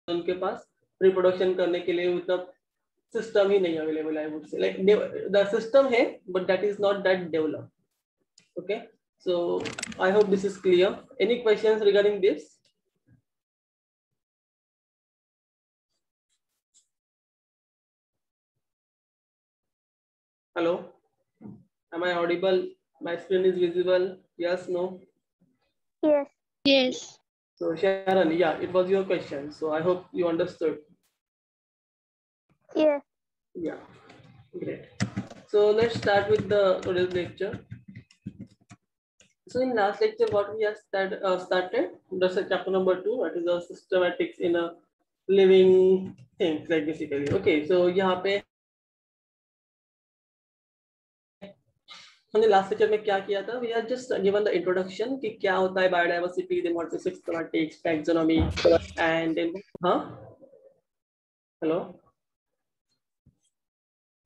उनके पास रिप्रोडक्शन करने के लिए उतना सिस्टम ही नहीं अवेलेबल है, would say like the system है but that is not that developed. Okay, so I hope this is clear. Any questions regarding this? Hello, am I audible? My screen is visible? Yes, no? Yes. Yes. So Sharon, yeah, it was your question, so I hope you understood. Yes. Yeah, great. So let's start with the today's lecture. So in last lecture, what we have started, that's chapter number 2, that is the systematics in a living things, like basically. Okay, so यहाँ पे हमने last lecture में क्या किया था, we are just given the introduction कि क्या होता है biodiversity, then what is systematics, taxonomy and then हाँ हेलो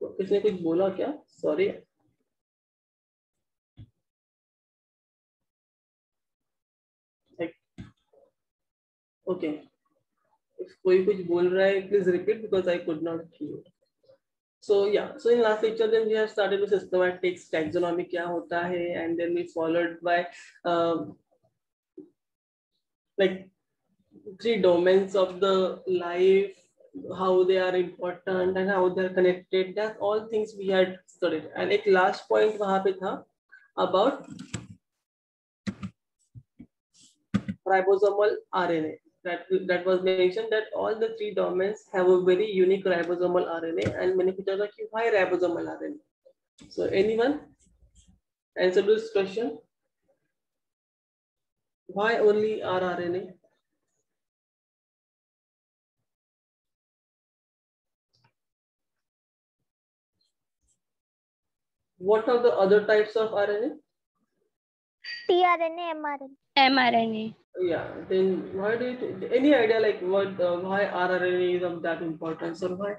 किसने कुछ बोला क्या? सॉरी. ओके, कोई कुछ बोल रहा है, please repeat because I could not here. So yeah, so in last lecture then we have started with systematics, taxonomy क्या होता है, and then we followed by like 3 domains of the life, how they are important and how they are connected. That all things we had studied. And एक last point वहाँ पे था about ribosomal RNA. That was mentioned that all the 3 domains have a very unique ribosomal RNA. And मैंने पूछा था कि why ribosomal RNA? So anyone answer this question? Why only rRNA? What are the other types of RNA? tRNA, mRNA. mRNA. Yeah, then why do you any idea like what why rRNA is of that importance, or why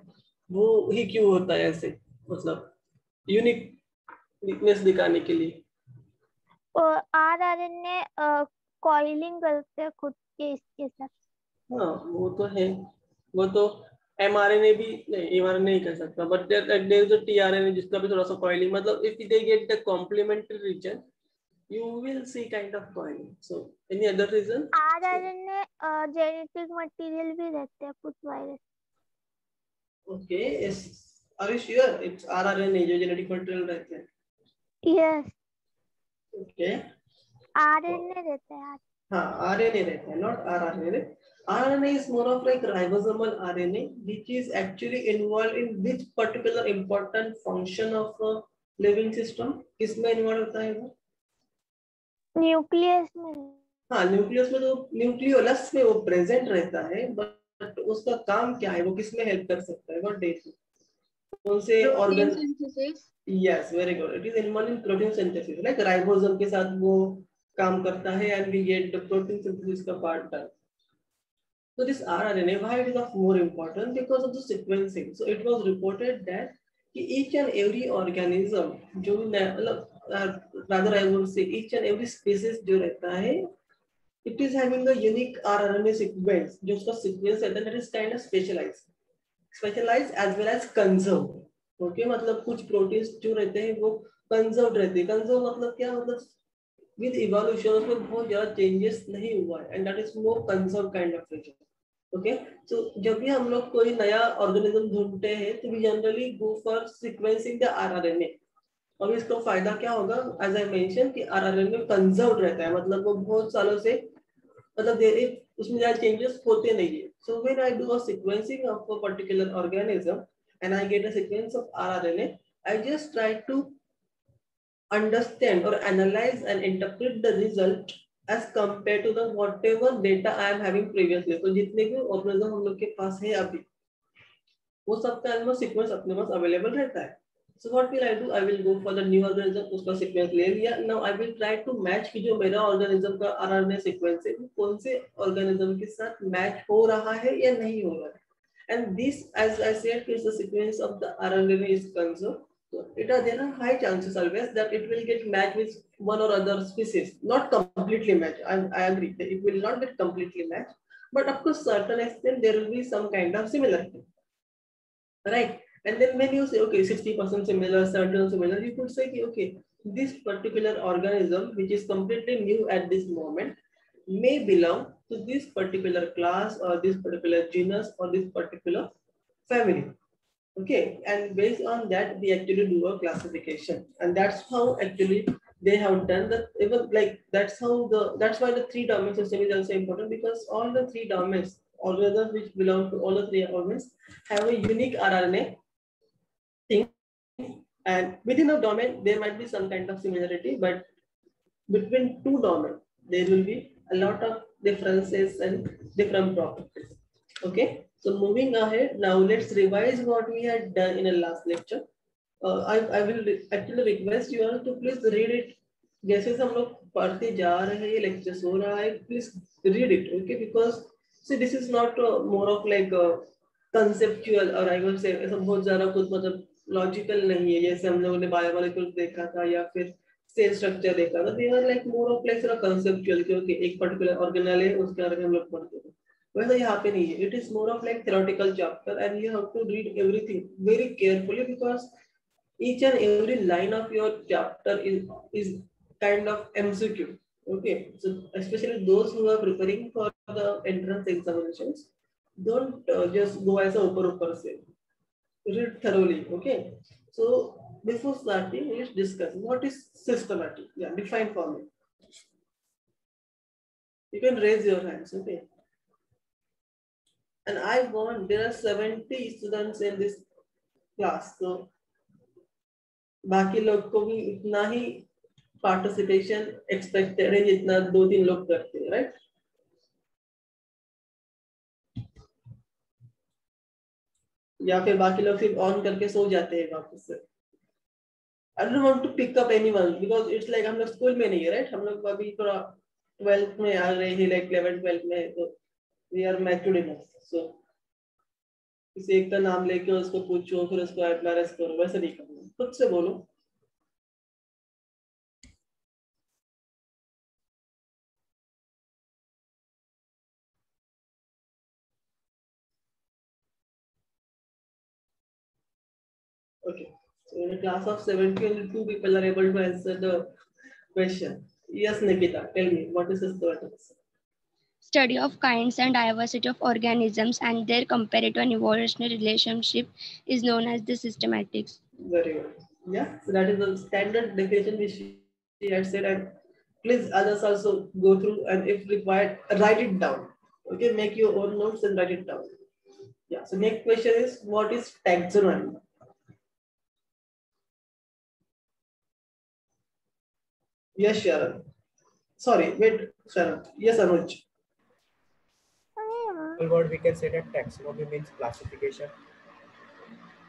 वो ही क्यों होता है ऐसे, मतलब uniqueness दिखाने के लिए? rRNA coiling करते हैं खुद के इसके साथ. हाँ वो तो है, वो तो mRNA भी नहीं, mRNA नहीं कर सकता, but there is a tRNA जिसका भी थोड़ा सा कॉइलिंग, मतलब if they get the complementary region you will see kind of coiling. So any other reason? rRNA genetic material भी रहते हैं कुछ virus. Okay, yes. Are you sure it's rRNA जो genetic material रहते हैं? Yes. Okay. RNA रहता है. हाँ RNA रहता है, not rRNA. RNA is more of like ribosomal RNA, which is actually involved in which particular important function of a living system? किसमें involved होता है वो? न्यूक्लियस में. हाँ न्यूक्लियस में, तो न्यूक्लियोलस में वो प्रेजेंट रहता है, बट उसका काम क्या है, वो किसमें हेल्प कर सकता है? व्हाट डू यू, कौन से organ? Yes, very good, it is involve in protein synthesis, like ribosome के साथ वो काम करता है and we get the protein synthesis का part done. So this rRNA, why it is of more important? Because of the sequencing. So it was reported that each and every organism जो rather I would say each and every species जो रहता है, it is having a unique rRNA sequence. जो उसका sequence रहता है that is kind of specialized as well as conserved. Okay, मतलब कुछ proteins जो रहते हैं वो conserved रहते हैं. Conserved मतलब क्या, मतलब with evolution उसमें बहुत ज़्यादा changes नहीं हुआ है, and that is more conserved kind of region. Okay, तो जब भी हम लोग कोई नया ऑर्गेनिज्म ढूंढते हैं तो we generally go for sequencing the rRNA. और इसका फायदा क्या होगा, एज आई मेंशन कि आरआरएनए कंजर्व्ड रहता है, मतलब वो बहुत सालों से, मतलब उसमें ज्यादा चेंजेस होते नहीं है. So when I do a sequencing of a particular organism and I get a sequence of rRNA, I just try to understand or analyze and interpret the result as compared to the whatever data I am having previously. तो जितने भी organism हम लोग के पास है अभी, वो सबका एनिमल सीक्वेंस अपने पास अवेलेबल रहता है. So what will I do? I will go for the new organism, उसका सीक्वेंस ले लिया. Now I will try to match कि जो मेरा ऑर्गेनिज्म का RNA सीक्वेंस है कौन से ऑर्गेनिज्म के साथ मैच हो रहा है या नहीं हो रहा है. And this, as I said, is the sequence of the RNA is concerned. So there are high chances always that it will get matched with one or other species, not completely matched. I agree that it will not get completely matched, but of course certain extent there will be some kind of similarity, right? And then when you say okay 60% similar, certain similar, you could say okay, this particular organism which is completely new at this moment may belong to this particular class or this particular genus or this particular family. Okay, and based on that we actually do a classification, and that's how actually they have done that. Even like that's why the three domain system is also important, because all the three domains organisms which belong to all the three domains have a unique RNA thing, and within a domain there might be some kind of similarity, but between two domains there will be a lot of differences and different properties. Okay, so moving ahead, now let's revise what we had done in the last lecture. I will actually request you all to please read it. जैसे हम लोग पढ़ते जा रहे हैं, ये lectures हो रहा है, please read it, okay? Because see, this is not more of like conceptual, और I will say ऐसा बहुत ज़्यादा कुछ मतलब logical नहीं है, जैसे हम लोगों ने biomolecules देखा था या फिर सेल स्ट्रक्चर देखा था. They are like more of like conceptual, क्योंकि एक particular organelle है, उसके बारे में हम लोग पढ़ते थे. वैसा यहाँ पे नहीं है. It is more of like theoretical chapter, and you have to read everything very carefully, because each and every line of your chapter is kind of MCQ. Okay, so especially those who are preparing for the entrance examinations, don't just go as a upper say. Read thoroughly. Okay, so before starting, let's discuss what is systematic. Yeah, define for me. You can raise your hands. Okay, and I want, there are 70 students in this class, so बाकी लोग को भी इतना ही participation expected है जितना 2-3 लोग करते हैं, राइट? या फिर बाकी लोग सिर्फ ऑन करके सो जाते हैं वापस से. I don't want to pick up anyone because it's like हम लोग स्कूल में नहीं है, राइट? हम लोग अभी थोड़ा 12th में आ रहे हैं, लाइक 11th 12th में, तो we are matured enough. So किसी एक का नाम लेके उसको पूछो, फिर उसको एप्लाइज करो, वैसे नहीं करना. खुद से बोलो. Okay, so in a class of 70, only 2 people are able to answer the question. Yes, Nikita, tell me, what is systematics? Study of kinds and diversity of organisms and their comparative and evolutionary relationship is known as the systematics. Very good. Yeah, so that is the standard definition which she had said, and please others also go through, and if required, write it down. Okay, make your own notes and write it down. Yeah, so next question is, what is taxonomy? Yes, Sharon. Sorry, wait, Sharon. Yes, Anuj. What we can say that taxonomy means classification.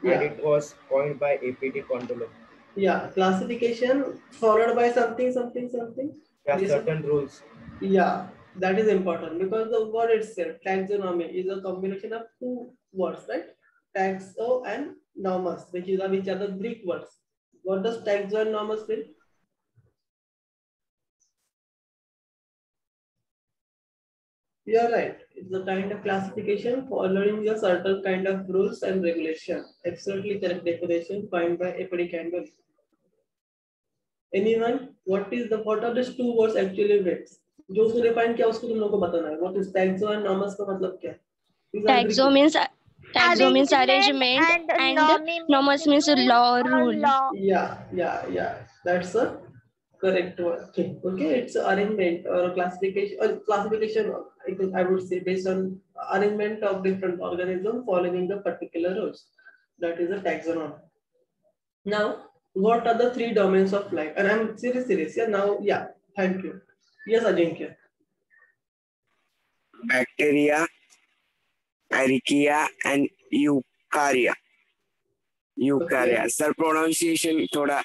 Yeah. And it was coined by A.P.D. Condollo. Yeah, classification followed by something. Yeah, certain rules. Yeah, that is important, because the word itself, taxonomy, is a combination of two words, right? Taxo and nomos, which are the Greek words. What does taxo and nomos mean? You are right. It's a kind of classification following a certain kind of rules and regulation. Absolutely correct definition coined by A.P.D. Condollo. Anyone? What are these two words actually means? जो उसने define किया उसको तुम लोगों को बताना है. What is taxo and nomos का मतलब क्या है? Taxo means arrangement and nomos means law or rule. Yeah. That's a correct word. Okay, it's arrangement or classification. Classification, I would say, based on arrangement of different organisms following the particular rules. That is a taxonomy. Now, what are the 3 domains of life? And I'm serious. Yeah. Now, yeah. Thank you. Yes, Ajinkya. Bacteria, Archaea, and Eukarya. Okay. Sir, pronunciation thoda.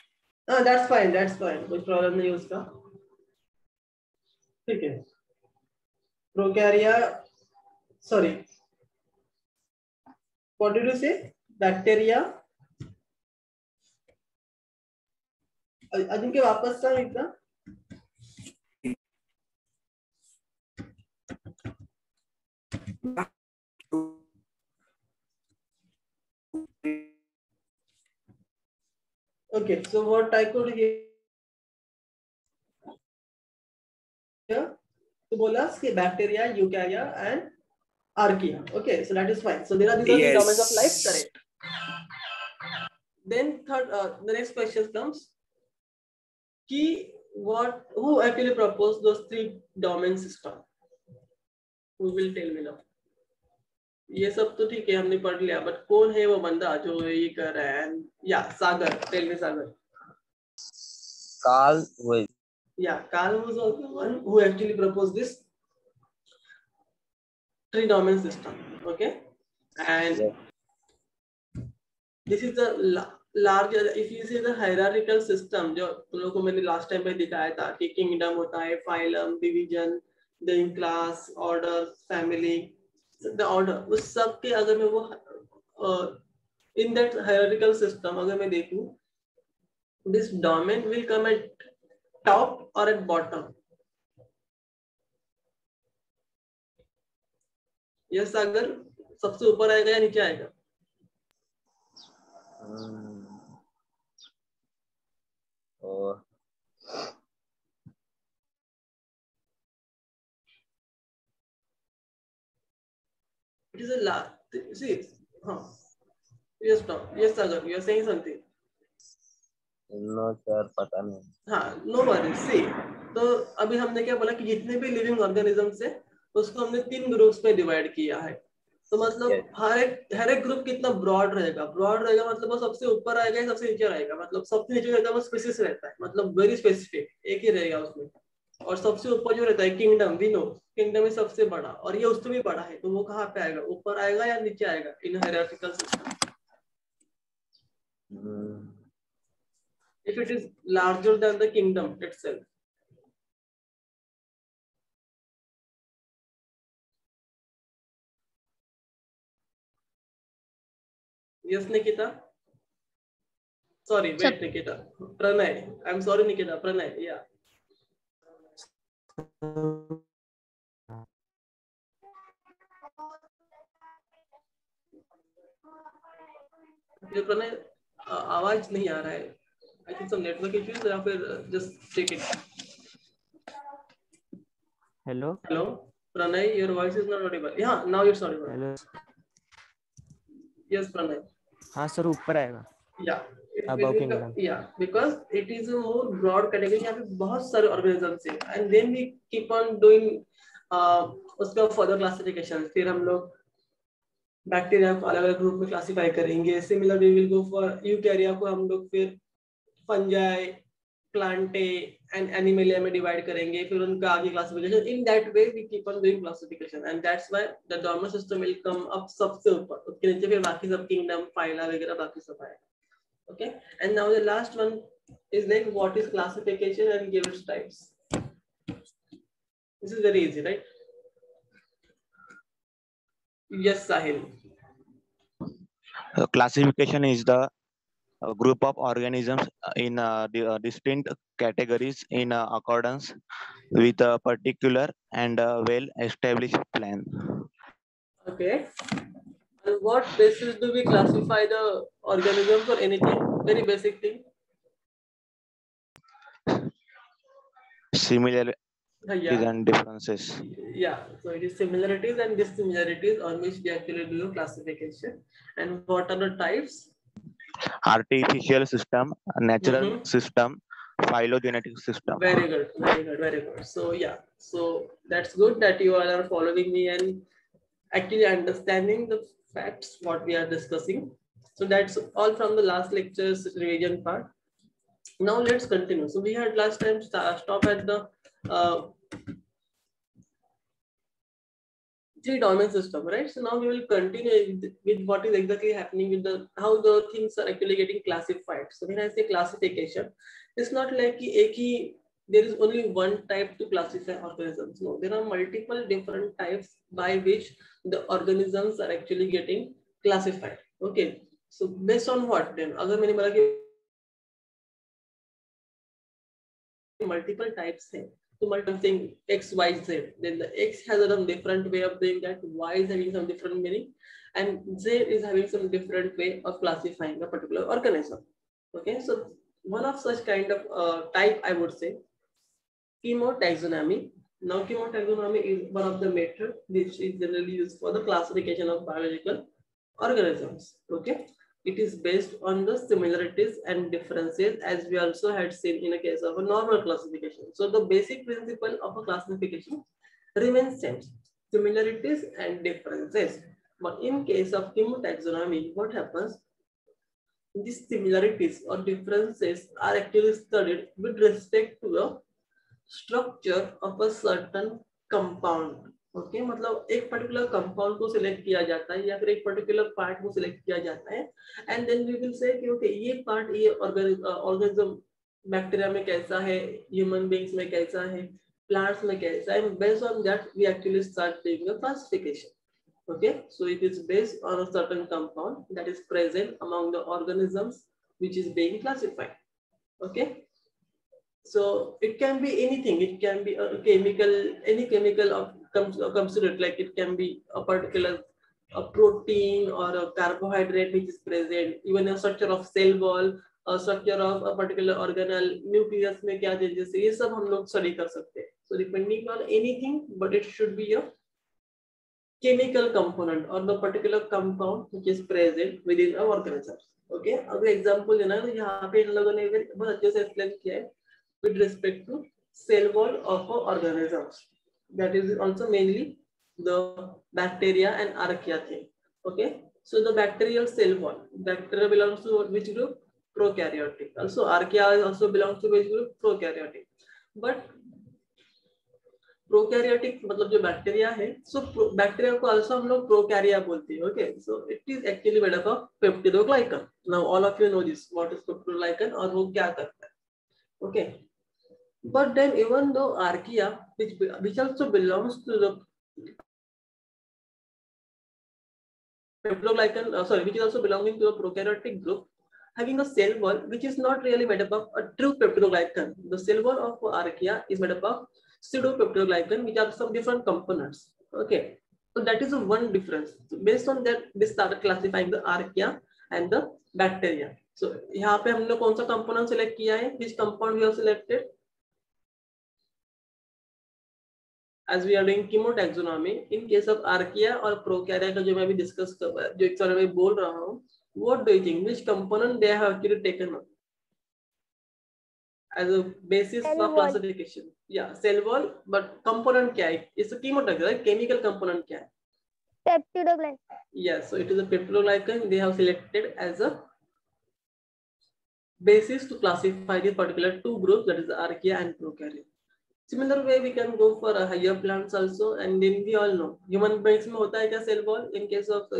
That's fine. कोई problem नहीं उसका. ठीक है. Prokarya. Sorry. What did you say? Bacteria. Ajinkya वापस सांग एकदा. Okay, so what I could hear to bolas ke bacteria, eukarya and archaea. Okay, so that is fine. So these are the domains of life, correct? Then the next question comes who actually proposed those 3 domain system? Who will tell me now? ये सब तो ठीक है, हमने पढ़ लिया, but कौन है वो बंदा जो ये कर रहा है? या Sagar, tell me Sagar. Carl was. Yeah, Carl was also one who actually proposed this 3 domain system. Okay, and this is the larger, if you see the hierarchical system जो तुम लोगों को मैंने last time पे दिखाया था कि kingdom होता है, phylum, division, then class, order, family, the order, उस सब के अगर मैं वो in that hierarchical system अगर मैं देखूं, this domain will come at top or at bottom? Yes, अगर सबसे ऊपर आएगा या नीचे आएगा? It is a see, yes, no, yes, Sagar, you are saying something. No sir, पता नहीं. हाँ, no worries. See, तो अभी हमने क्या बोला कि जितने भी लिविंग ऑर्गेनिजम्स है उसको हमने 3 ग्रुप्स में डिवाइड किया है. तो मतलब हर एक ग्रुप कितना ब्रॉड रहेगा मतलब वो सबसे ऊपर आएगा या सबसे नीचे रहेगा? मतलब सबसे नीचे रहता है वो स्पीसीज रहता है, मतलब वेरी स्पेसिफिक एक ही रहेगा उसमें. और सबसे ऊपर जो रहता है किंगडम, वी नो किंगडम ही सबसे बड़ा, और ये उससे भी बड़ा है, तो वो कहाँ पे आएगा? ऊपर आएगा या नीचे आएगा in hierarchical system? If it is larger than the kingdom itself. Yes, Nikita. Sorry, wait, Nikita. Pranay. I'm sorry, Nikita. Pranay. Yeah. Pranay आवाज नहीं आ रहा है. I think some network issues या फिर just check it. Hello. Hello, Pranay, your voice is not audible. Yeah, now it's audible. Hello. Yes, Pranay. हाँ sir, ऊपर आएगा. Yeah. Above kingdom. Yeah, because it is a more broad category. यहाँ पे बहुत सारे organisms हैं, and then we keep on doing उसका further classification. फिर हम लोग बैक्टीरिया को अलग अलग ग्रुप में क्लासिफाई करेंगे. Similar we will go for eukarya को हम लोग फिर फंजाई, प्लांटे एंड एनिमलिया में डिवाइड करेंगे, फिर उनका आगे classification. In that way we keep on doing classification, and that's why the domain system will come up सबसे ऊपर, उसके नीचे फिर बाकी सब किंगडम, फाइला वगैरह बाकी सब आएगा. Okay, and now the last one is like what is classification and give its types. This is very easy, right? Yes, Sahil. Classification is the group of organisms in distinct categories in accordance with a particular and well-established plan. Okay. And what basis do we classify the organism for? Anything? Very basic thing. Similarities Yeah. and differences. Yeah, so it is similarities and dissimilarities on which we actually do classification. And what are the types? Artificial system, natural system, phylogenetic system. Very good, very good, very good. So yeah, so that's good that you all are following me and actually understanding the facts what we are discussing. So that's all from the last lecture's revision part. Now let's continue. So we had last time stop at the 3 domain system, right? So now we will continue with what is exactly happening with how the things are actually getting classified. So when I say classification, it's not like there is only one type to classify organisms. No, there are multiple different types by which the organisms are actually getting classified. Okay, so based on what then? अगर मैंने बोला कि multiple types हैं, to multiple X, Y, Z. Then the X has a different way of doing that, Y is having some different meaning, and Z is having some different way of classifying a particular organism. Okay, so one of such kind of type, I would say, chemotaxonomy. Now, chemotaxonomy is one of the method which is generally used for the classification of biological organisms. Okay, it is based on the similarities and differences, as we also had seen in a case of a normal classification. So the basic principle of a classification remains same: similarities and differences. But in case of chemotaxonomy, what happens? These similarities or differences are actually studied with respect to the structure of a certain compound. Okay मतलब एक particular compound को select किया जाता है या फिर एक particular part को सिलेक्ट किया जाता है, and then we will say कि ओके ये पार्ट ये ऑर्गेनिज्म बैक्टीरिया में कैसा है, ह्यूमन बीइंग्स में कैसा है, प्लांट्स में कैसा है, based on that we actually start doing the classification. Okay, so it is based on a certain compound that is present among the organisms which is being classified. Okay, so it can be anything. It can be a chemical, any chemical comes to it. Like it can be a particular protein or a carbohydrate which is present. Even a structure of cell wall, a structure of a particular organelle, nucleus में क्या changes है, ये सब हम लोग study कर सकते हैं. So depending on anything, but it should be a chemical component or the particular compound which is present within our organisms. Okay, अगर एग्जांपल देना है तो यहाँ पे इन लोगों ने बहुत अच्छे से एक्सप्लेन किया है with respect to cell wall of organisms. That is also mainly the bacteria and archaea thing. Okay, so the bacterial cell wall, bacteria belongs to which group? Prokaryotic. Also archaea also belongs to which group? Prokaryotic. But prokaryotic मतलब जो bacteria है, so bacteria को also हम लोग prokarya बोलते हैं. Okay, so it is actually made up of peptidoglycan. Now all of you know this what is peptidoglycan और वो क्या करता है. Okay, but then even though archaea which also belongs to the peptidoglycan, which is also belonging to a prokaryotic group, having a cell wall which is not really made up of a true peptidoglycan. The cell wall of archaea is made up of pseudopeptidoglycan, which are some different components. Okay, so that is one difference. So based on that, we started classifying the archaea and the bacteria. So यहाँ पे हमने कौन सा component select किया है? Which compound we have selected? As we are doing chemotaxonomy, in case of archaea और prokarya का जो मैं अभी discuss कर रहा हूँ, जो एक तरह में बोल रहा हूँ, what do you think? Which component they have actually taken up as a basis Cell for wall. classification? Yeah, cell wall, but component क्या है? It's a chemotaxonomy, right? Chemical component क्या है? Peptidoglycan. Yes, so it is a peptidoglycan they have selected as a basis to classify the particular two groups, that is archaea and prokarya. Similar way we can go for higher plants also, and then we all know human beings में होता है क्या cell wall? In case of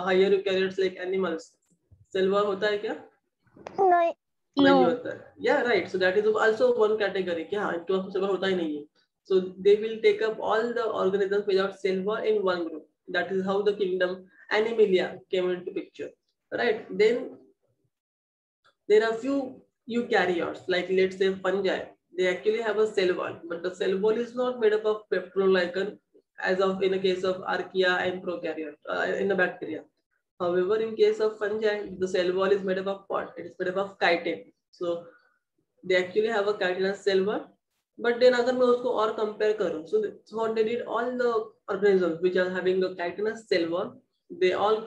higher eukaryotes like animals, cell wall होता है क्या? नहीं. नहीं होता है. Yeah, right. So that is also one category. क्या हाँ, इनको cell wall होता ही नहीं है. So they will take up all the organisms without cell wall in one group. That is how the kingdom Animalia came into picture. Right. Then there are few eukaryotes, like let's say fungi. They actually have a cell wall, but the cell wall is not made up of peptidoglycan as of in a case of archaea and prokaryote in the bacteria. However, in case of fungi, the cell wall is made up of what? It is made up of chitin. So they actually have a chitinous cell wall. But then अगर मैं उसको और compare करूँ, so what they did, all the organisms which are having a chitinous cell wall, they all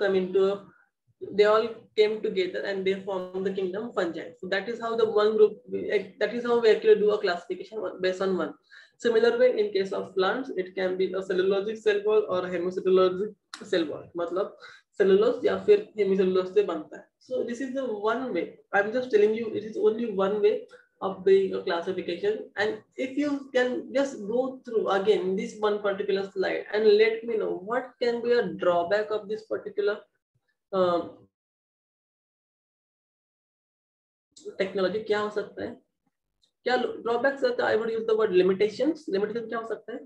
came together and they form the kingdom fungi. So that is how the one group, that is how we actually do a classification based on one. Similar way, in case of plants, it can be a cellulosic cell wall or a hemicellulosic cell wall. मतलब cellulose या फिर hemicellulose से बनता है. So this is the one way. I'm just telling you, it is only one way of doing a classification. And if you can just go through again this one particular slide and let me know what can be a drawback of this particular technology, क्या हो सकता है, क्या drawbacks है? I would use the word limitations. Limitation क्या हो सकता है?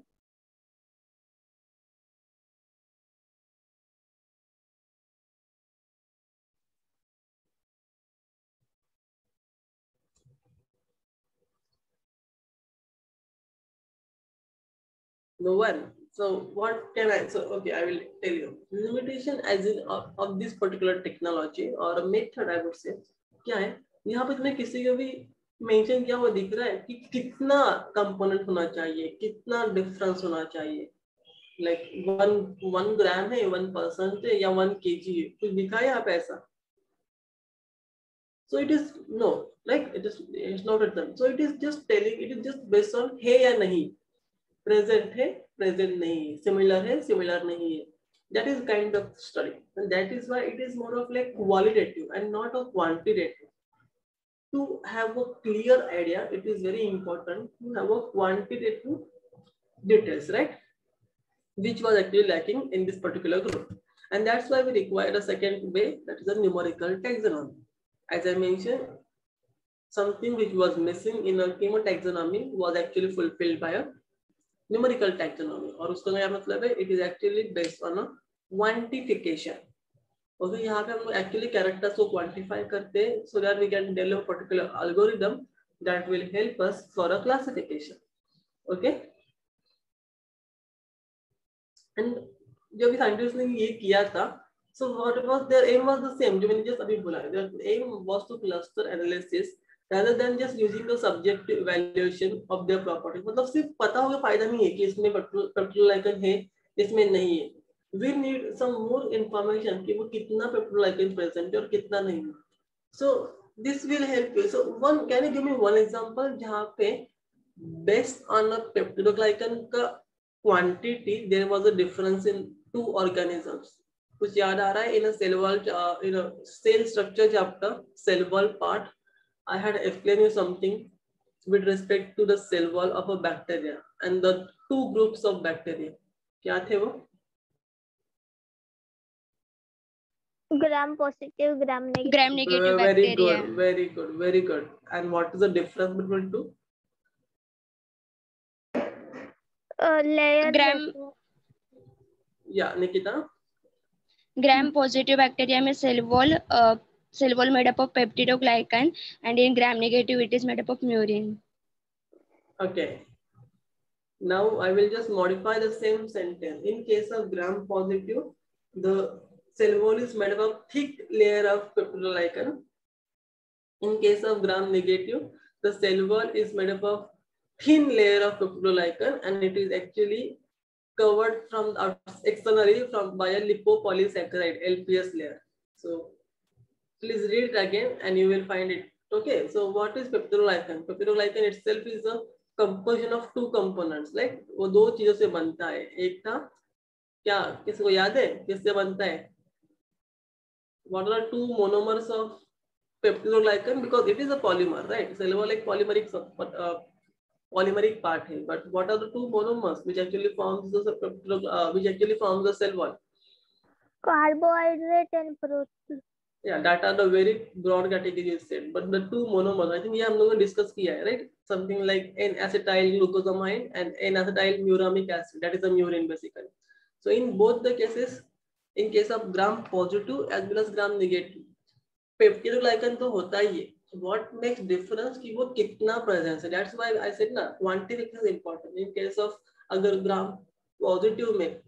No one. So what can I? So okay, I will tell you. Limitation as in of this particular technology or a method, I would say. क्या है? यहाँ पे तुम्हें किसी को भी मेंशन किया हुआ दिख रहा है कि कितना कंपोनेंट होना चाहिए, कितना डिफरेंस होना चाहिए. Like one gram है, 1% है या 1 kg है. कुछ दिखा है यहाँ पे ऐसा? So it is no, like it's not written. So it is just telling, it is just based on है या नहीं. Present है, present नहीं है. Similar है, similar नहीं है. That is kind of study, and that is why it is more of like qualitative and not a quantitative. To have a clear idea, it is very important to have a quantitative details, right? Which was actually lacking in this particular group. And that's why we required a second way, that is a numerical taxonomy. As I mentioned, something which was missing in a chemotaxonomy was actually fulfilled by a numerical taxonomy. और उसका क्या मतलब है? It is actually based on a quantification. Okay, यहाँ पे हम लोग actually characters को quantify करते हैं so that we can develop a particular algorithm that will help us for a classification. Okay. And जब साइंटिस्ट ने ये किया था, so what was their aim was the same. जो मैंने just अभी बोला, their aim was to cluster analysis rather than just using the subjective evaluation of their properties. मतलब सिर्फ पता होगा फायदा नहीं है कि इसमें पेप्टिडोल आइकन है, इसमें नहीं है. We need some more information कि वो कितना पेप्टिडोल आइकन प्रेजेंट है और कितना नहीं है. So this will help you. So one, can you give me one example जहाँ पे based on a peptidoglycan का quantity there was a difference in two organisms? कुछ याद आ रहा है? In a cell wall, in a cell structure chapter, cell wall part, I had explained you something with respect to the cell wall of a bacteria and the two groups of bacteria. क्या थे वो? Gram positive, gram negative. Gram negative very bacteria. good, very good, very good. And what is the difference between two? Layer. Gram. Yeah, Nikita. Gram positive bacteria में cell wall made up of peptidoglycan, and in gram negative it is made up of murin. Okay. Now I will just modify the same sentence. In case of gram positive, the cell wall is made up of thick layer of peptidoglycan. In case of gram negative, the cell wall is made up of thin layer of peptidoglycan, and it is actually covered from externally by a lipopolysaccharide LPS layer. So please read it again and you will find it. Okay, so what is peptidoglycan? Peptidoglycan itself is a composition of two components. Like वो दो चीजों से बनता है. एक था क्या, किसी को याद है किससे बनता है? What are the two monomers of peptidoglycan? Because it is a polymer, right? Cell wall like polymeric part है. But what are the two monomers which actually forms the cell wall? Carbohydrate and protein. Yeah, that are the very broad categories said. But the two monomers, I think ये हम लोगों ने discuss किया है, right? Something like N-acetyl glucosamine and N-acetyl muramic acid. That is the murin basically. So in both the cases, in case of gram positive as well as gram negative, peptidoglycan तो होता ही है. What makes difference कि वो कितना presence है? That's why I said ना, quantification is important. In case of अगर gram positive में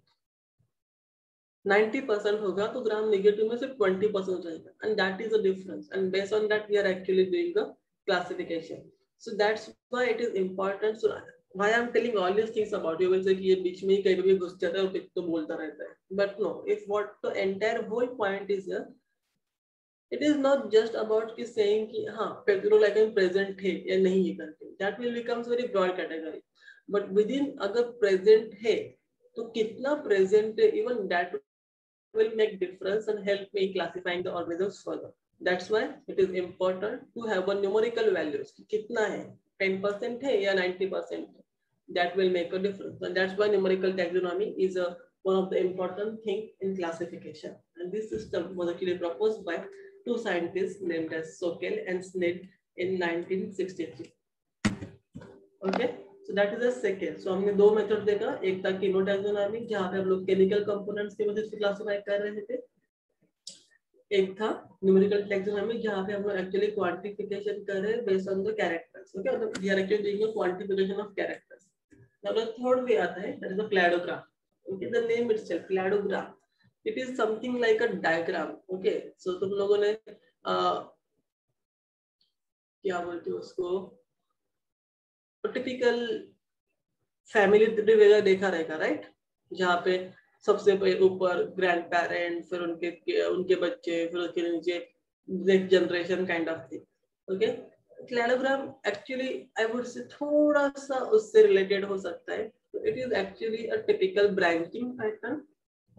90% होगा तो gram negative में सिर्फ 20% रहेगा, and that is the difference. And based on that, we are actually doing the classification. So that's why it is important. So why I'm telling all these things about, you will say कि ये बीच में ही कहीं भी घुस जाता है और तो बोलता रहता है. But no, if what the entire whole point is here, it is not just about कि saying कि हाँ peptidoglycan present है या नहीं है करके. That will becomes very broad category. But within अगर present है तो कितना present है, even that will make difference and help me classifying the organisms further. That's why it is important to have a numerical values. कितना है, 10% है या 90%? That will make a difference, and that's why numerical taxonomy is one of the important thing in classification. And this system was actually proposed by two scientists named as Sokel and Sneyd in 1963. Okay. So that is the second. So हमने दो method देखा, एक था chemotaxonomy जहाँ पे हम लोग chemical components के वजह से क्लासिफाई कर रहे थे. एक था न्यूमेरिकल टैक्सोनॉमी जहाँ पे हम लोग एक्चुअली क्वांटिफिकेशन कर रहे हैं based on the characters. Okay, मतलब we are actually doing a quantification of characters. Now the third way आता है, that is a cladogram. Okay, the name itself, cladogram. It is something like a diagram. Okay, so तुम लोगों ने क्या बोलते हो उसको, टिपिकल फैमिली ट्री वगैरह देखा रहेगा, राइट? जहाँ पे सबसे ऊपर ग्रैंड पेरेंट, फिर उनके बच्चे, फिर उसके नीचे next generation kind of thing. Okay, cladogram actually I would say थोड़ा सा उससे रिलेटेड हो सकता है. It is actually a typical branching pattern.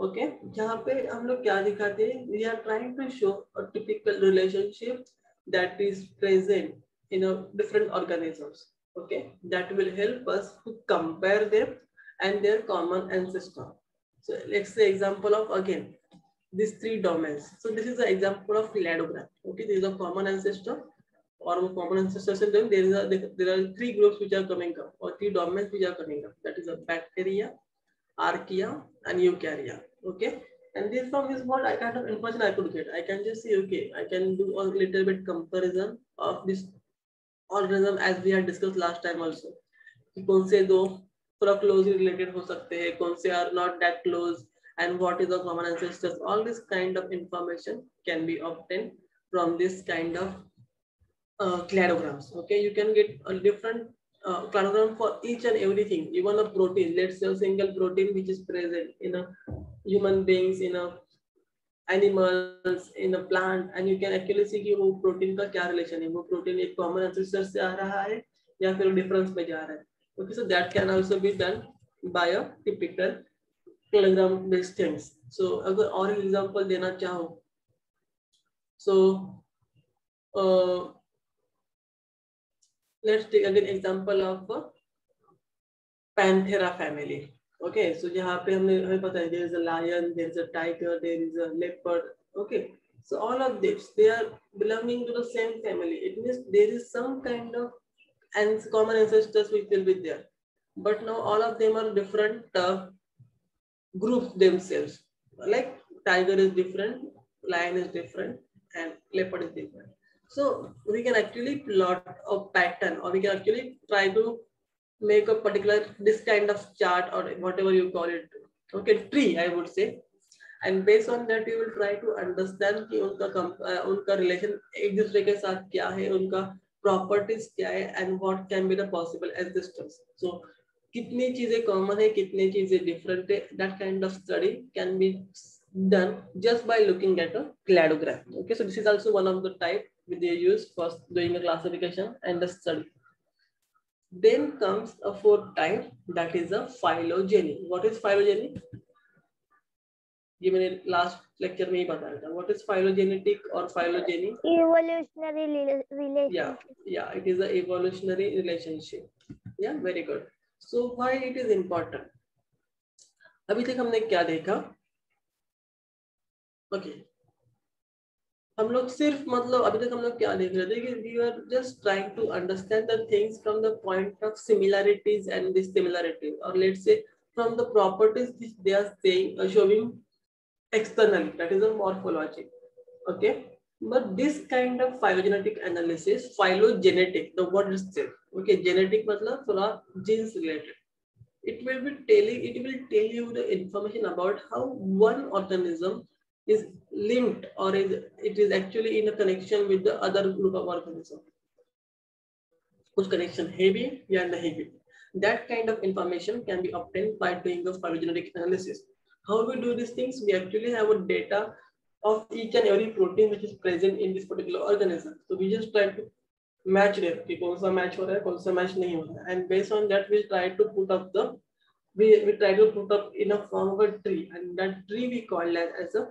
Okay, जहाँ पे हम लोग क्या दिखाते हैं, we are trying to show a typical relationship that is present in a different organisms. Okay, that will help us to compare them and their common ancestor. So let's say example of again these three domains. So this is the example of cladogram. Okay, this is a common ancestor or common ancestors, and then there are three groups which are coming up, or three domains which are coming up. That is a bacteria, archaea, and eukarya. Okay, and this from is what I kind of information I could get. I can just say, okay, I can do a little bit comparison of this organism as we had discussed last time also. कौन से दो थोड़ा closely related हो सकते हैं, कौन से are not that close, and what is the common ancestors. All this kind of information can be obtained from this kind of cladograms. Okay, you can get a different cladogram for each and everything, even a protein. Let's say a single protein which is present in a human beings, in a animals, in a plant, and you can actually see कि वो protein का क्या relation है, वो protein एक common ancestor से आ रहा है या फिर डिफरेंस में जा रहा है. Okay, so that can also be done by a typical cladogram based things. So अगर और एग्जांपल देना चाहो, so let's take again example of Panthera family. Okay, so जहाँ पे हमें पता है there is a lion, there is a tiger, there is a leopard. Okay, so all of this they are belonging to the same family. It means there is some kind of common ancestors which will be there, but now all of them are different groups themselves. Like tiger is different, lion is different, and leopard is different. So we can actually plot a pattern, or we can actually try to make a particular this kind of chart or whatever you call it. Okay, tree I would say, and based on that you will try to understand कि उनका relation एक दूसरे के साथ क्या है, उनका properties क्या है, and what can be the possible ancestors. So कितनी चीजें common है, कितनी चीजें different है, that kind of study can be done just by looking at a cladogram. Okay, so this is also one of the type which they use for doing a classification and the study. Then comes a fourth type, that is a phylogeny. What is phylogeny? ये मैंने last lecture में ही बताया था. What is phylogenetic or phylogeny? Evolutionary relationship. Yeah, it is an evolutionary relationship. Yeah, very good. So why it is important? अभी तक हमने क्या देखा? Okay. हम लोग सिर्फ मतलब अभी तक हम लोग क्या देख रहे थे कि we were just trying to understand the things from the point of similarities and dissimilarities, or let's say from the properties which they are saying showing externally, that is a morphology. Okay, but this kind of phylogenetic analysis, phylogenetic, the word itself, okay, genetic मतलब थोड़ा genes related, it will tell you the information about how one organism is linked, or it is actually in a connection with the other group of organisms. कुछ connection है भी या नहीं भी. That kind of information can be obtained by doing the phylogenetic analysis. How we do these things? We actually have a data of each and every protein which is present in this particular organism. So we just try to match them कि कौन सा match हो रहा है, कौन सा match नहीं हो रहा है, and based on that we try to put up the we try to put up in a form of a tree, and that tree we call as a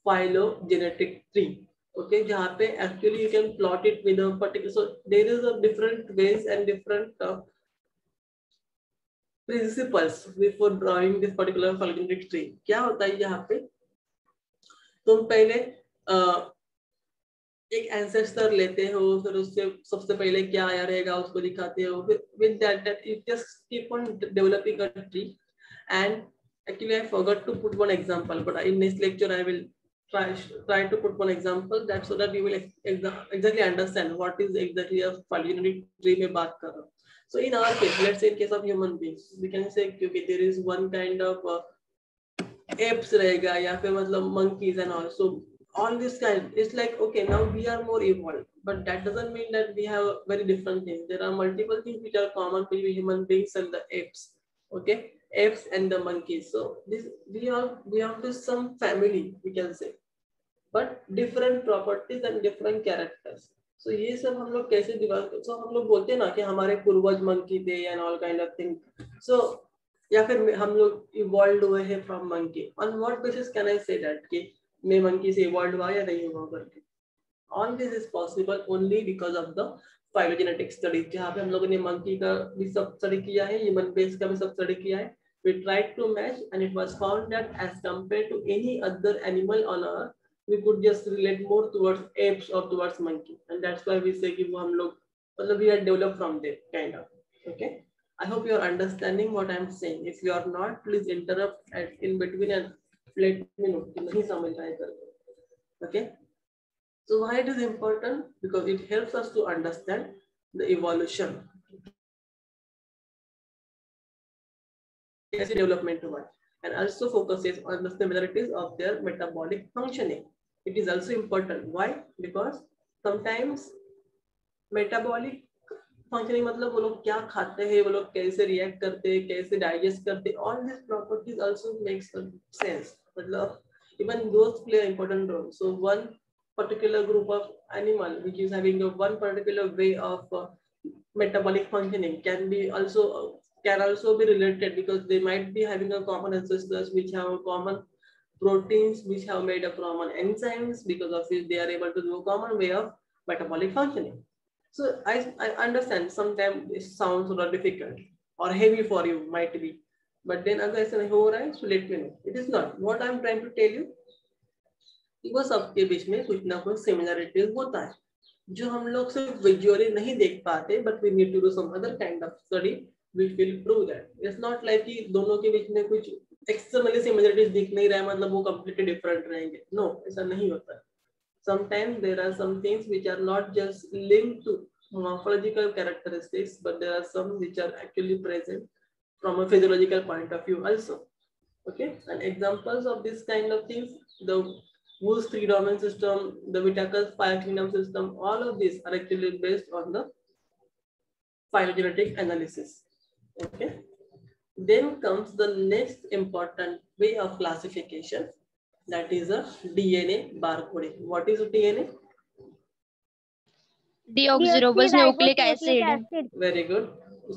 phylogenetic tree. Okay, जहाँ पे actually you can plot it with a particular, so there is a different ways and different principles before drawing this particular phylogenetic tree. क्या होता है यहाँ पे, तुम पहले एक ancestor लेते हो, फिर उससे सबसे पहले क्या आया रहेगा उसको दिखाते हो, फिर with that you just keep on developing a tree. And actually I forgot to put one example, but in this lecture I will try to put one example, that so that you will exactly understand what is exactly a phylogenetic tree में बात कर रहा हूँ. So in our case, let's say in case of human beings, we can say क्योंकि there is one kind of apes रहेगा या फिर मतलब monkeys and all. So all this kind, it's like okay, now we are more evolved, but that doesn't mean that we have very different things. There are multiple things which are common between human beings and the apes. Okay, apes and the monkeys. So this we have this some family we can say, but different properties and different characters. So ये सब हम लोग कैसे divide, so हम लोग बोलते हैं ना कि हमारे पूर्वज मंकी थे and all kind of thing. So या फिर हम लोग evolved हुए हैं from monkey. On what basis can I say that कि मैं monkey से evolved हुआ या नहीं हुआ करके? All this is possible only because of the phylogenetic studies, जहाँ पे हम लोगों ने monkey का भी सब study किया है, human beings का भी सब study किया है. We tried to match and it was found that as compared to any other animal on earth, we could just relate more towards apes or towards monkey, and that's why we say कि वो हम लोग मतलब we are developed from there kind of. Okay, I hope you are understanding what I'm saying. If you are not, please interrupt at in between and let me know कि नहीं समझ आए करके. Okay, so why it is important? Because it helps us to understand the evolution. Yes, development to what, and also focuses on the similarities of their metabolic functioning. It is also important. Why? Because sometimes metabolic functioning मतलब वो लोग क्या खाते हैं, वो लोग कैसे react करते हैं, कैसे digest करते हैं, all these properties also makes sense. मतलब even those play an important role. So one particular group of animal which is having a one particular way of metabolic functioning can also be related because they might be having a common ancestors which have common proteins which have made a common enzymes because of which they are able to do a common way of metabolic functioning. So I understand sometimes it sounds sort of difficult or heavy for you might be, but then अगर ऐसा नहीं हो रहा है, so let me know. It is not. What I am trying to tell you, वो सबके बीच में कुछ ना कुछ similarities होता है जो हम लोग सिर्फ विजुअली नहीं देख पाते, but we need to do some other kind of study which will prove that. It's not like कि दोनों के बीच में कुछ externally similarities दिख नहीं रहा है मतलब वो completely different रहेंगे. No, ऐसा नहीं होता. Sometimes there are some things which are not just linked to morphological characteristics, but there are some which are actually present from a physiological point of view also. Okay, and examples of this kind of things, the Wu's three domain system, the Whittaker's five kingdom system, all of these are actually based on the phylogenetic analysis. Okay, then comes the next important way of classification, that is a DNA barcoding. What is DNA? Deoxyribonucleic acid. Very good.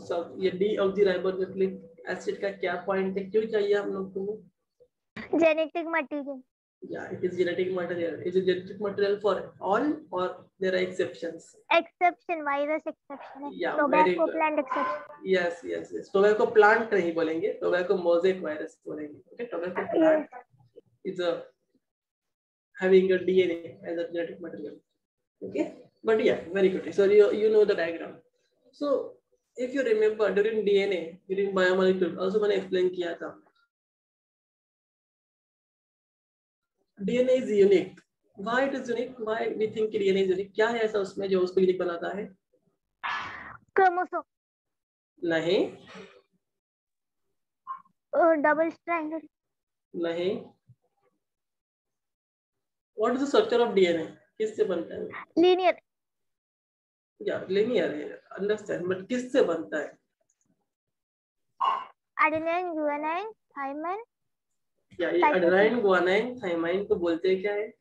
So ये deoxyribonucleic acid का क्या point है, क्यों चाहिए हम लोग को? Genetic material. Yeah, it is genetic material. Is it genetic material for all or there are exceptions? Exception, virus exception. Yeah, tobacco plant exception. Yes. Tobacco plant नहीं बोलेंगे, tobacco mosaic virus बोलेंगे. Okay, tobacco plant is having a DNA as a genetic material. Okay, but yeah, very good. So you know the diagram. So if you remember during DNA, during biomolecule, also मैंने explain किया था. DNA is unique. Why it is unique? Why we think DNA is unique? क्या है ऐसा उसमें जो उसको unique बनाता है? Chromosome. नहीं. Double stranded. नहीं. What is the structure of DNA? किससे बनता है? Linear. Yeah, linear है. Understand? But किससे बनता है? Adenine, guanine, thymine. Yeah, ये adenine, guanine, thymine को बोलते हैं क्या है?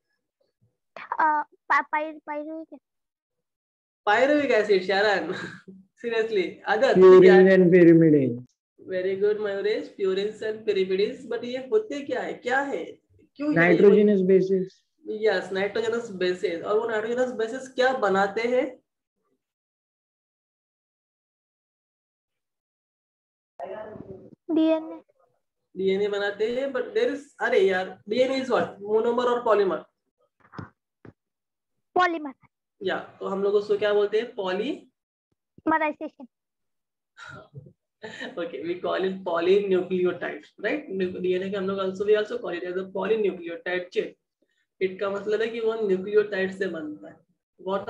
Pyruvic acid, Sharon. Seriously, other. Purines and pyrimidines. Very good, Mayuresh. Purines and pyrimidines. But ये होते क्या है? क्या है? क्यों? Nitrogenous bases. Yes, nitrogenous bases. और वो nitrogenous bases क्या बनाते हैं? DNA. DNA बनाते हैं, but there is, अरे यार, DNA is what? Monomer और polymer? Polymer. Yeah, तो हम लोग उसको क्या बोलते हैं? Polymerization. Okay, we call it polynucleotide, right? DNA के हम लोग we also call it as a polynucleotide chain. It का मतलब है कि वो nucleotide से बनता है. What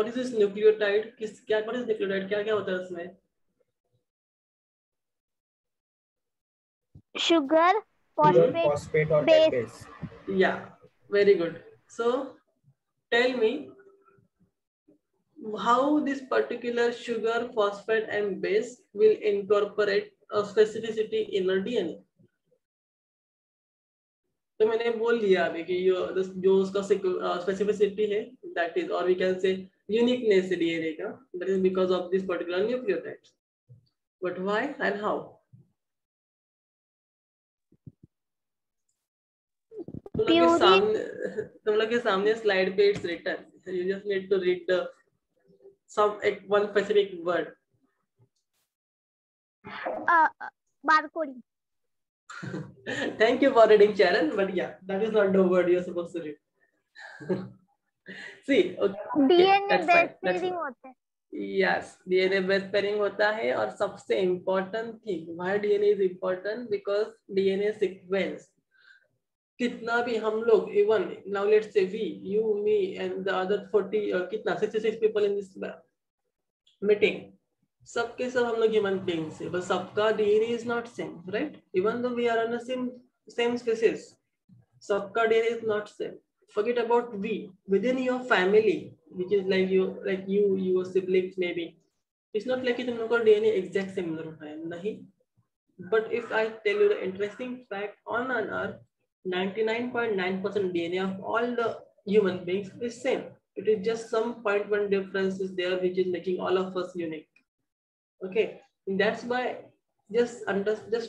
is this nucleotide? What is nucleotide? क्या होता है उसमें? sugar, Sugar, phosphate, phosphate or base. base. Yeah, very good. So tell me how this particular sugar, phosphate and base will incorporate a specificity in a DNA. तो मैंने बोल दिया अभी कि जो उसका स्पेसिफिसिटी है दैट इज और we can say uniqueness DNA का that is because of this particular nucleotides but why and how तुम लोग के सामने स्लाइड पे it's written you just need to read the some one specific word barcoding. Thank you for reading, Sharon, but yeah, that is not the word you're supposed to read. See, okay, DNA based pairing होता है. Yes, DNA based pairing होता है और सबसे important thing, why DNA is important? Because DNA sequence कितना भी हम लोग even now let's say we, you, me and the other कितना 66 people in this meeting, सबके सब हम लोग ह्यूमन बीइंग्स है, बस सबका DNA is not same, right? Even though we are on the same species, सबका DNA is not same. Forget about we within your family, which is like you, your siblings maybe. It's not like तुम लोग का DNA exact similar होता है, नहीं. But if I tell you the interesting fact, on Earth 99.9% DNA of all the human beings is same. It is just some 0.1 difference is there which is making all of us unique. Okay, and that's why just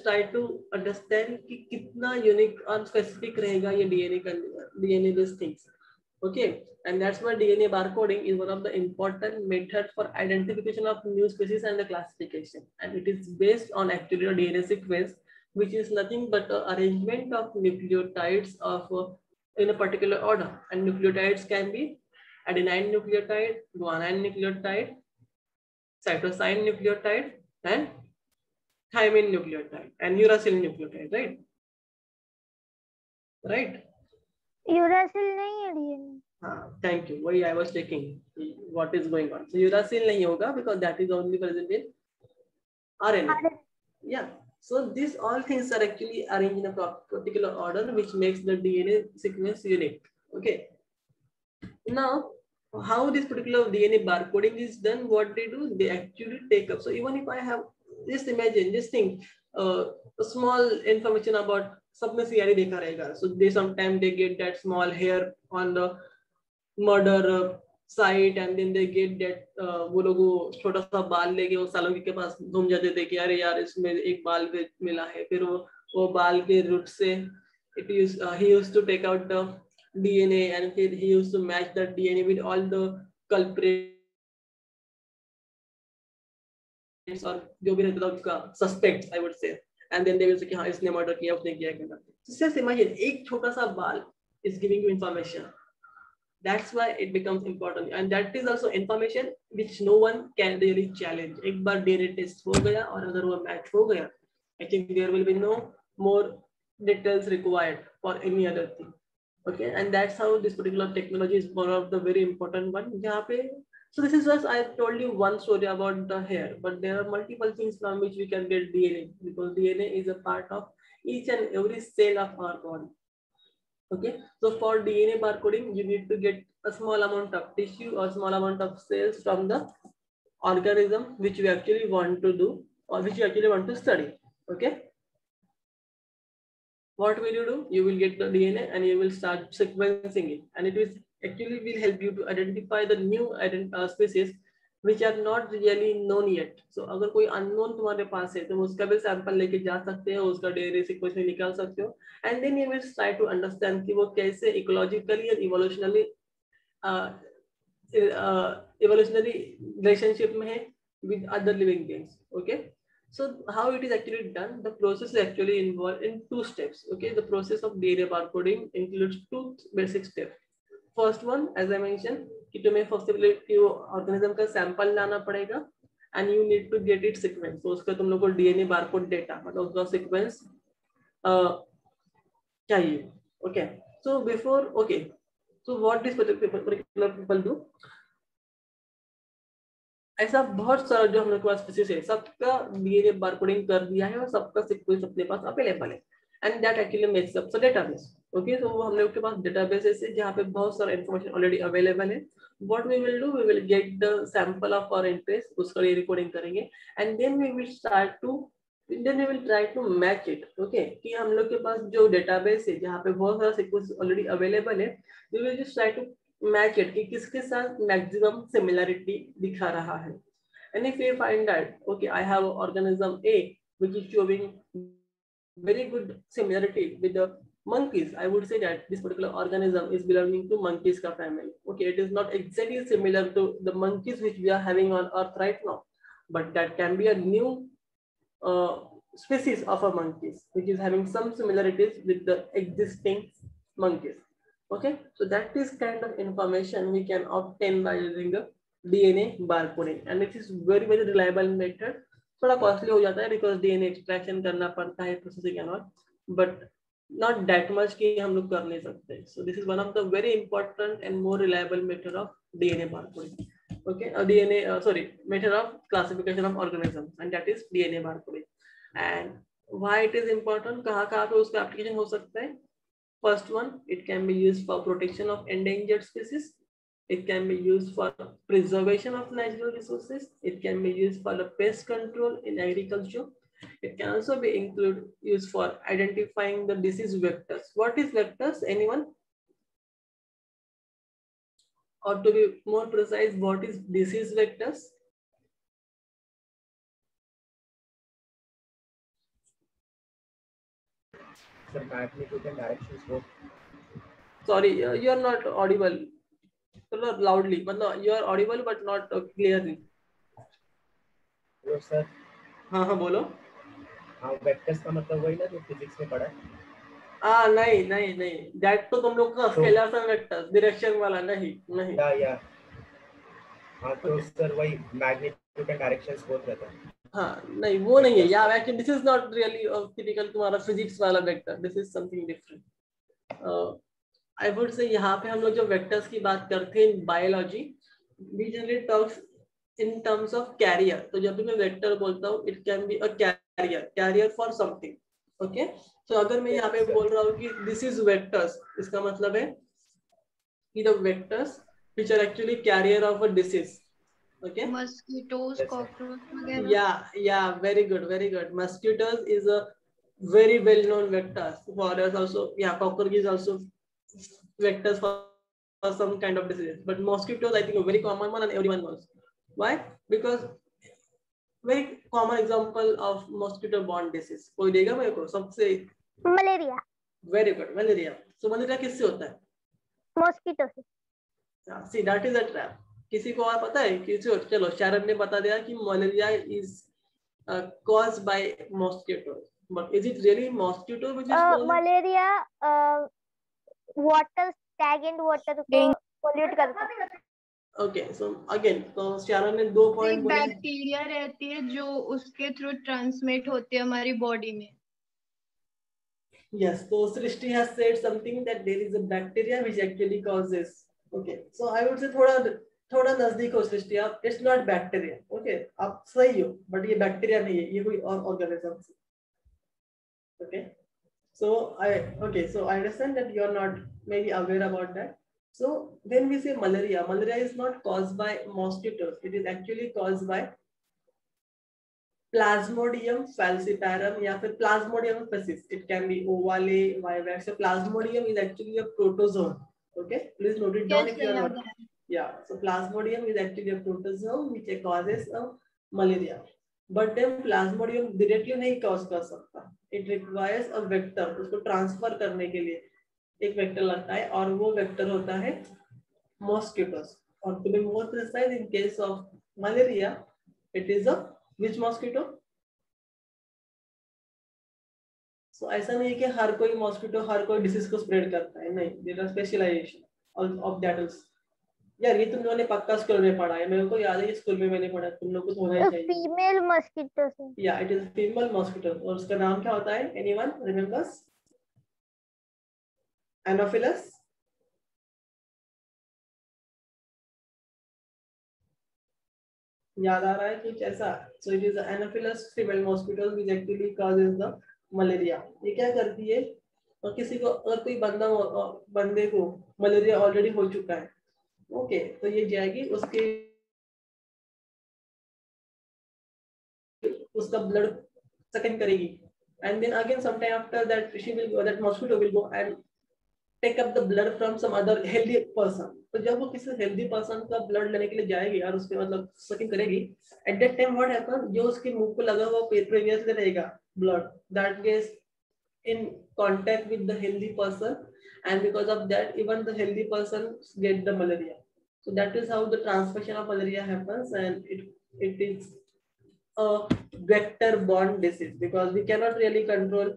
try to understand कि कितना unique और specific रहेगा ये DNA based things. Okay, and that's why DNA barcoding is one of the important methods for identification of new species and the classification, and it is based on actually a DNA sequence which is nothing but an arrangement of nucleotides of in a particular order, and nucleotides can be adenine nucleotide, guanine nucleotide, cytosine nucleotide and thymine nucleotide and uracil nucleotide, right? Right? Uracil नहीं है DNA. Thank you. Why I was checking what is going on. So uracil नहीं होगा because that is only present in RNA. Yeah. So these all things are actually arranged in a particular order which makes the DNA sequence unique. Okay. Now, how this particular DNA barcoding is done, what they do, they actually take up. So even if I have, just imagine, just think, a small information about सबने CRE देखा रहेगा. So they sometimes they get that small hair on the murder site and then they get that वो लोग छोटा सा बाल लेके वो सालों के पास घूम जाते थे कि अरे यार इसमें एक बाल मिला है, फिर वो बाल के रूट से he used to take out the DNA and he used to match the DNA with all the culprits और जो भी रहता था उसका suspects, I would say, and then they will say कि हाँ इसने मर्डर किया, उसने किया क्या. Just imagine एक छोटा सा बाल is giving you information. That's why it becomes important, and that is also information which no one can really challenge. एक बार DNA test हो गया और अगर वो match हो गया, I think there will be no more details required for any other thing. Okay, and that's how this particular technology is one of the very important one. So this is just I told you one story about the hair, but there are multiple things from which we can get DNA, because DNA is a part of each and every cell of our body. Okay, so for DNA barcoding, you need to get a small amount of tissue or small amount of cells from the organism which we actually want to do or which you actually want to study. Okay. What will you do? You will get the DNA and you will start sequencing it, and it is actually will help you to identify the new species which are not really known yet. So अगर कोई unknown तुम्हारे पास है तो उसका भी sample लेके जा सकते हो, उसका DNA sequence में निकाल सकते हो, and then you will try to understand कि वो कैसे ecologically and evolutionary relationship में है with other living beings. Okay. So how it is actually done? The process is actually involved in 2 steps. Okay, the process of DNA barcoding includes 2 basic steps. First one, as I mentioned, कि तुम्हें first of all organism का sample लाना पड़ेगा, and you need to get it sequence. So उसका तुम लोग को DNA barcode data, मतलब उसका sequence चाहिए. Okay. So before, okay. So what this particular people do? ऐसा बहुत सारा जो हम लोग के पास स्पीसीज है सबका डीएनए बारकोडिंग कर दिया है और सबका सीक्वेंस अपने पास अवेलेबल है and that actually makes up the database. Okay, तो हम लोग के पास डेटाबेस है जहाँ पे बहुत सारा इन्फॉर्मेशन ऑलरेडी अवेलेबल है. What we will do, we will get the sample of our interest, उसका रिकॉर्डिंग करेंगे and then we will try to match it. Okay, कि हम लोग के पास जो डेटाबेस है जहाँ पे बहुत सारा सीक्वेंस ऑलरेडी अवेलेबल है, we will just try to match it कि किसके साथ मैक्सिमम सिमिलरिटी दिखा रहा है. And if we find that okay, I have organism A which is showing very good similarity with the monkeys, I would say that this particular organism is belonging to monkeys ka family. Okay, it is not exactly similar to the monkeys which we are having on earth right now, but that can be a new species of a monkeys which is having some similarities with the existing monkeys. Okay, so that is kind of information we can obtain by using the DNA barcoding and it is very reliable method. थोड़ा costly हो जाता है because DNA extraction करना पड़ता है processing and all, but not that much कि हम लोग कर नहीं सकते. So this is one of the very important and more reliable method of DNA barcoding. Okay, method of classification of organisms and that is DNA barcoding. And why it is important, कहाँ पे उसका application हो सकता है? First one, it can be used for protection of endangered species. It can be used for preservation of natural resources. It can be used for the pest control in agriculture. It can also be used for identifying the disease vectors. What is vectors? Anyone? Or to be more precise, what is disease vectors? The magnitude and directions both. Sorry, you are not audible. Not loudly, मतलब you are audible but not clearly. Hello sir. हाँ बोलो. हाँ, vectors का मतलब वही ना जो physics में पढ़ा है. नहीं, that तो तुम लोग का स्केलर सा वेक्टर, डायरेक्शन वाला नहीं. या हाँ, तो सर वही मैग्नीट्यूड एंड डायरेक्शंस बोथ रहता है. हाँ नहीं, वो नहीं है यार. Actually this is not really typical तुम्हारा फिजिक्स वाला vector. This is something different. I would से यहाँ पे हम लोग जो वेक्टर्स की बात करते हैं in biology, we generally talks in terms of carrier. तो जब भी मैं वेक्टर बोलता हूँ, it can be a carrier for something. Okay, तो अगर मैं यहाँ पे बोल रहा हूँ कि दिस इज वेक्टर्स, इसका मतलब है कि the vectors which are actually carrier of a disease. Okay, mosquitoes, cockroach वगैरह. Yeah, very good. Mosquitoes is a very well known vector. For us also, yeah, cockroach is also vectors for some kind of disease. But mosquitoes, I think, a very common one and everyone knows. Why? Because very common example of mosquito borne disease. कोई देगा मेरे को सबसे? Malaria. Very good, malaria. So malaria किससे होता है? Mosquito से. See, that is a trap. किसी को और पता है? किसी और? चलो, शारद ने बता दिया कि malaria is caused by mosquitoes. But is it really mosquito which is causing? Malaria water, stagnant water को पोल्यूट करता है. Okay, so again, तो शारद ने 2 पॉइंट बोले. बैक्टीरिया रहती है जो उसके थ्रू ट्रांसमिट होती है हमारी बॉडी में. Yes, so Srishti has said something that there is a bacteria which actually causes. Okay, so I would say थोड़ा नजदीक हो सृष्टि आप. It's not bacteria. ओके, आप सही हो, बट ये बैक्टीरिया नहीं है, ये कोई और ऑर्गेनिज्म है. Okay, so I understand that you are not maybe aware about that. So when we say malaria is not caused by mosquitoes. It is actually caused by Plasmodium falciparum या फिर Plasmodium species. It can be ovale, vivax. So Plasmodium is actually a protozoan. Okay, please note it down if you are not. Yeah, so Plasmodium is actually a protozoan which causes a malaria. But then Plasmodium directly नहीं cause कर सकता. It requires a vector. उसको transfer करने के लिए एक vector लगता है और वो vector होता है mosquitoes. और to be more precise, in case of malaria, it is a which mosquito? So ऐसा नहीं है कि हर कोई mosquito हर कोई disease को spread करता है. नहीं, there are specialization of that also. यार ये तुम लोगों ने पक्का स्कूल में पढ़ा है, मेरे को याद है ये स्कूल में मैंने पढ़ा. तुम लोग को होना ही चाहिए. फीमेल मॉस्किटो से. या इट इज फीमेल मॉस्किटो. और उसका नाम क्या होता है? Anyone remembers? एनोफिलस. याद आ रहा है कुछ ऐसा? सो it is Anopheles female mosquitoes which actually causes the malaria. ये क्या करती है, और किसी को अगर कोई बंदे को मलेरिया ऑलरेडी हो चुका है, ओके, तो ये जाएगी उसका ब्लड सेकंड करेगी, and then again sometime after that that mosquito will go and take up the blood from some other healthy person। तो जब वो किसी हेल्दी पर्सन का ब्लड लेने के लिए जाएगी और उसके मतलब सकिंग करेगी, at that time what happen, जो उसके मुंह को लगा हुआ प्रीवियसली रहेगा blood, that gets in contact with the healthy person, and because of that even the healthy person get the malaria। So that is how the transmission of malaria happens, and it is a vector borne disease because we cannot really control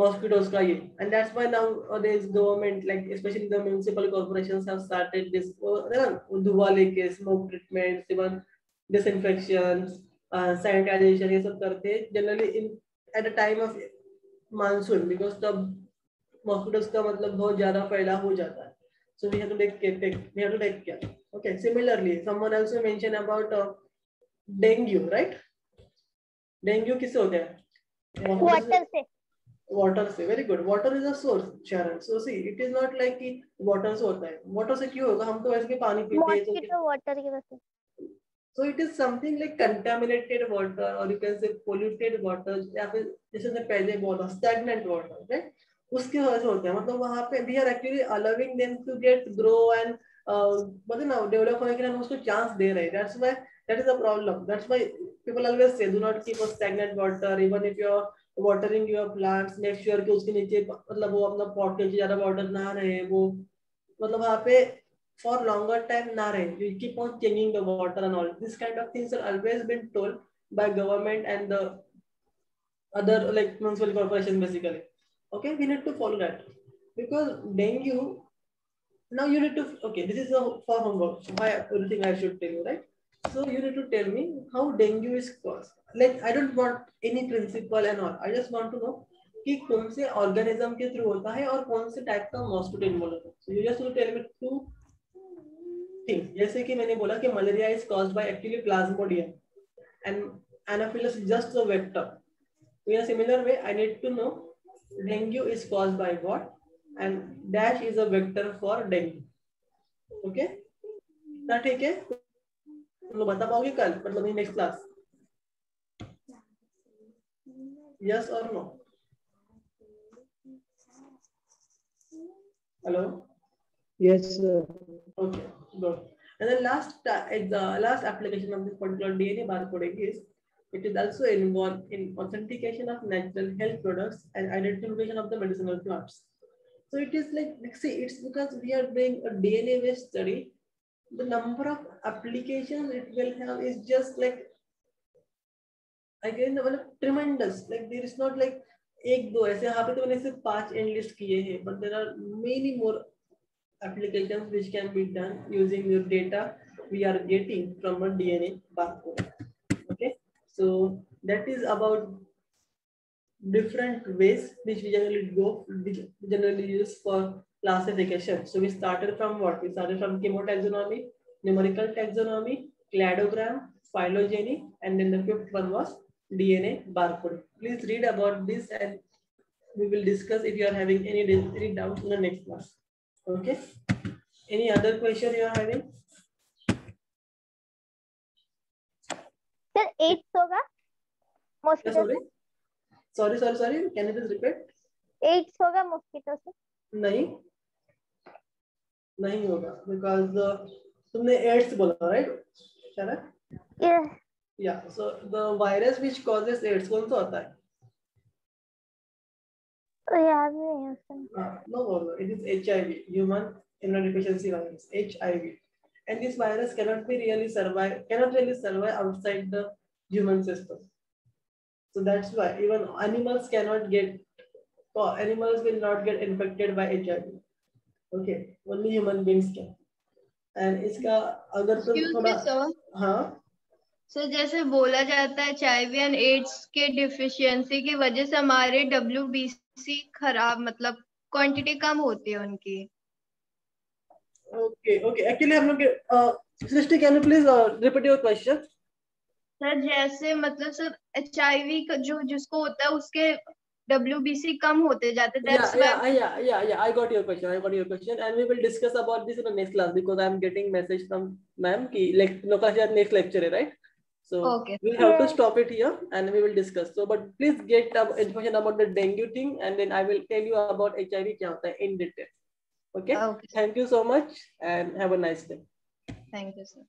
mosquitoes ka ye, and that's why nowadays government, like especially the municipal corporations, have started this धुआं लेके smoke treatments, even disinfections, sanitization, ये सब करते हैं generally in at a time of monsoon, because तब mosquitoes का मतलब बहुत ज्यादा फैला हो जाता है। So we have to take care. Okay, similarly someone also mention about dengue, right? Dengue किससे होता है? वाटर से। Very good, water is a source शरण। So see it is not like कि वाटर से होता है। वाटर से क्यों होगा? हम तो वैसे भी पानी पीते हैं, मॉस्किटो वाटर की वजह से। So it is something like contaminated water, or you can say polluted water, या फिर जैसे मैं पहले बोला stagnant water, right? उसके वजह से होता है। मतलब वहाँ पे we are actually allowing them to get grow and मतलब ना डेवलप होने के लिए हम उसको चांस दे रहे हैं। That's why that is a problem. That's why people always say do not keep a stagnant water, even if you are watering your plants, make sure कि उसके नीचे मतलब वो अपना पॉट के नीचे ज्यादा वाटर ना रहे, वो मतलब वहाँ पे for longer time na rahe, you keep on changing the water and all this kind of things are always been told by government and the other like municipal corporation basically। Okay, we need to follow that because dengue, now you need to, okay, this is a for homework, why everything I should tell you, right? So you need to tell me how dengue is caused। Like I don't want any principle and all, I just want to know कि कौन से organism के through होता है और कौन से type का मॉस्किटो इन्वॉल्व होता है। So you just need to tell me two things। जैसे कि मैंने बोला कि malaria is caused by actually plasmodium and anopheles is just a vector. तो in a similar way I need to know dengue is caused by what and dash is a vector for dengue. Okay, ना ठीक है? तुम लोग बता पाओगे कल, मतलब इन नेक्स्ट क्लास? यस और no? Hello? Yes, sir. Okay, good. And then last application of this particular DNA barcoding is it is also involved in authentication of natural health products and identification of the medicinal plants. So it is like see, it's because we are doing a DNA based study, the number of applications it will have is just like again tremendous। Like there is not like एक दो ऐसे, यहाँ पे तो मैंने सिर्फ 5 enlist किए हैं, but there are many more applications which can be done using your data we are getting from a DNA barcode। Okay, so that is about different ways which we generally use for classification। So we started from what? We started from chemotaxonomy, numerical taxonomy, cladogram, phylogeny, and then the 5th one was DNA barcode। Please read about this and we will discuss if you are having any doubts in the next class। Okay, any other question you are having? Sir, AIDS होगा mosquito से? Sorry, can you please repeat? AIDS होगा mosquito से? नहीं होगा because तुमने AIDS बोला, right? Sharad? Yes. Yeah, so the virus which causes AIDS कौन सा होता है? याद नहीं है sir. No problem, it is HIV, human immunodeficiency virus, HIV, and this virus cannot really survive outside the human system। So that's why even animals will not get infected by HIV। Okay, only human beings can। And इसका अगर तुम थोड़ा हाँ sir जैसे बोला जाता है HIV and ads के डिफिशियंसी की वजह से हमारे WBC खराब, मतलब क्वांटिटी कम होती है उनकी। Okay, एक्चुअली हम लोग Srishti, can you please repeat your question? Sir जैसे मतलब सर HIV का जो जिसको होता है उसके WBC कम होते जाते. Yeah. I got your question. And we will discuss about this in the next class because I am getting message from ma'am कि like लोग का next lecture है, right? So Okay. we have to stop it here and we will discuss. So but please get information about the dengue thing and then I will tell you about HIV क्या होता है in detail. Okay? Okay. Thank you so much and have a nice day. Thank you, sir.